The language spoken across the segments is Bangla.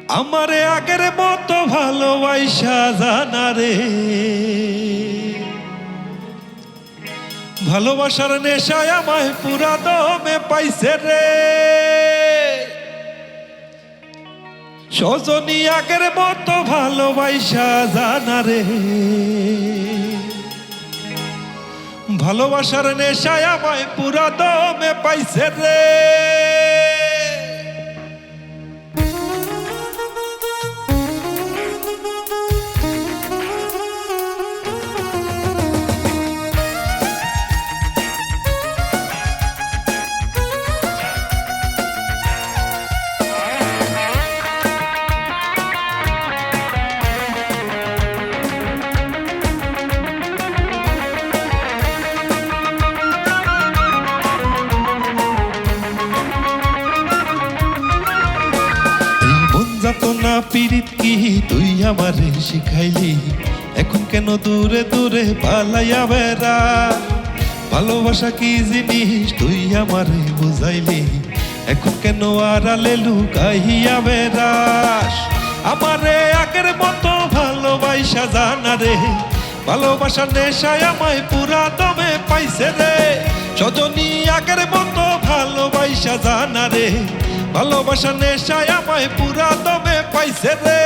আমারে আগের মতো ভালোবাসা জানা রে, ভালোবাসার নেশায় আমায় পুরা দমে পাইছে রে। সজনী আগের মতো ভালোবাসা জানা রে, ভালোবাসার নেশায় আমায় পুরা দমে পাইছে রে। যাতনা পীড়িত কি তুই আমারে শিখাইলি, এখন কেন দূরে দূরে পালাইয়া বেড়া। ভালোবাসা কি জিনিস তুই আমারে বুঝাইলি, এখন কেন আড়ালে লুকাইয়া বেড়াস। আমারে আগের মতো ভালোবাসা জানা রে, ভালোবাসার নেশায় আমায় পুরা দমে পাইছে রে। সজনী আগের মতো ভালোবাসা জানা রে, ভালোবাসা নেশায় আমায় পুরা দমে পাইছে রে।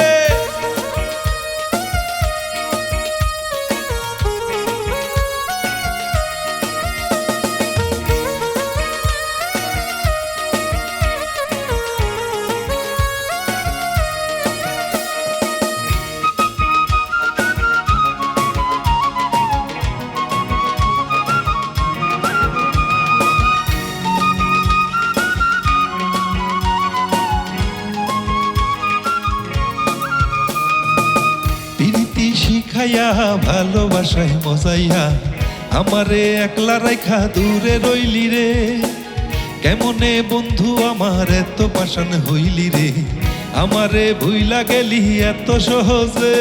শিখাইয়া ভালোবাসায় মজাইয়া আমারে একলা রাইখা দূরে রইলি রে। কেমনে বন্ধু আমার এত পাষাণ হইলি রে, আমারে ভুইলা গেলি এত সহজে।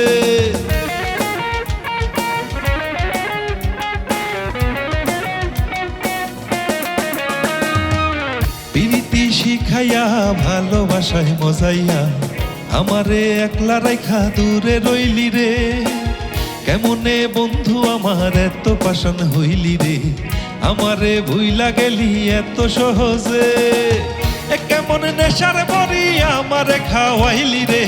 প্রীতি শিখাইয়া ভালোবাসায় মজাইয়া আমারে একলা রাইখা দূরে রইলি রে। কেমনে বন্ধু আমার এত পাষাণ হইলি রে, আমারে ভুইলা গেলি এত সহজে। কেমন নেশার বড়ি আমারে খাওয়াইলি রে,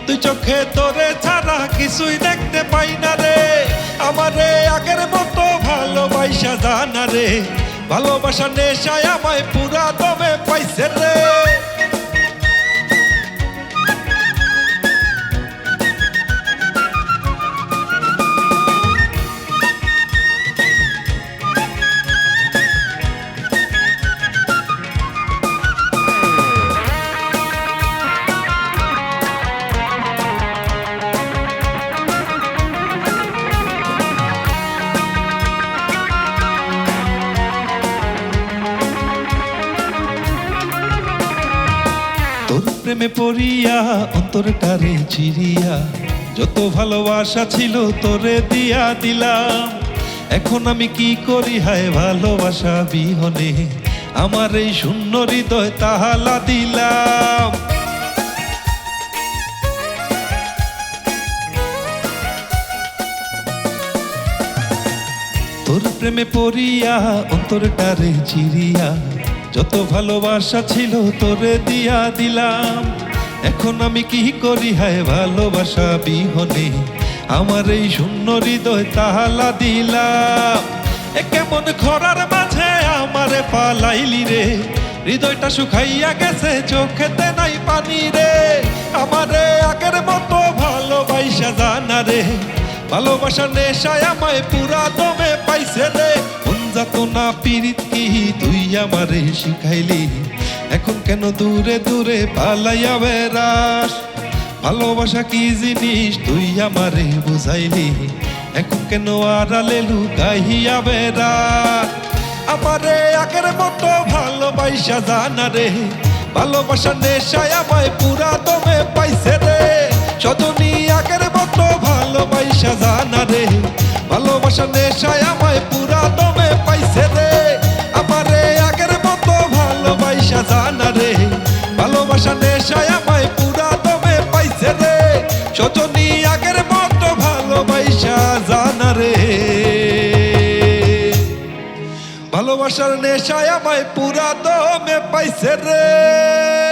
তুই চোখে তোরে ছাড়া কিছুই দেখতে পাই না রে। আমারে আগের মতো ভালোবাসা জানা রে, ভালোবাসা নেশায় আমায় পুরা দমে পাইছে রে। তোর প্রেমে পড়িয়া অন্তরটারে চিরিয়া যত ভালোবাসা ছিল তোরে দিয়া দিলাম। এখন আমি কি করি হায় ভালোবাসা বিহনে, আমার এই শূন্য হৃদয় তাহালা দিলাম। তোর প্রেমে পড়িয়া অন্তরটারে চিরিয়া যত ভালোবাসা ছিল তোরে দিয়া দিলাম। এখন আমি কি করি হায় ভালোবাসা বিহনে, আমার এই শূন্য হৃদয় তাহালা দিলাম। কেমন খরার মাঝে আমারে পালাইলি রে, হৃদয়টা শুকাইয়া গেছে চোখেতে নাই পানি রে। আমারে আগের মতো ভালোবাসা জানা রে, ভালোবাসার নেশায় আমায় পুরা দমে পাইছে রে। যাতনা পীড়িত কি তুই আমারে শিখাইলি, এখন কেন দূরে দূরে পালাইয়া বেড়াস। ভালোবাসা কি জিনিস তুই আমারে বুঝাইলি, এখন কেন আড়ালে লুকাইয়া বেড়াস। আমারে আগের মতো ভালোবাসা জানা রে, ভালোবাসার নেশায় আমায় পুরা দমে পাইছে রে। সজনী আগের মতো ভালোবাসা জানা রে, ভালোবাসার নেশায় আমায় পুরা দমে পাইছে রে। আমারে আগের মতো ভালোবাসা জানা রে, ভালোবাসা নেশায় আমায় পুরা দমে ভালোবাসার নেশায় আমায় পুরা দমে পাইছে রে।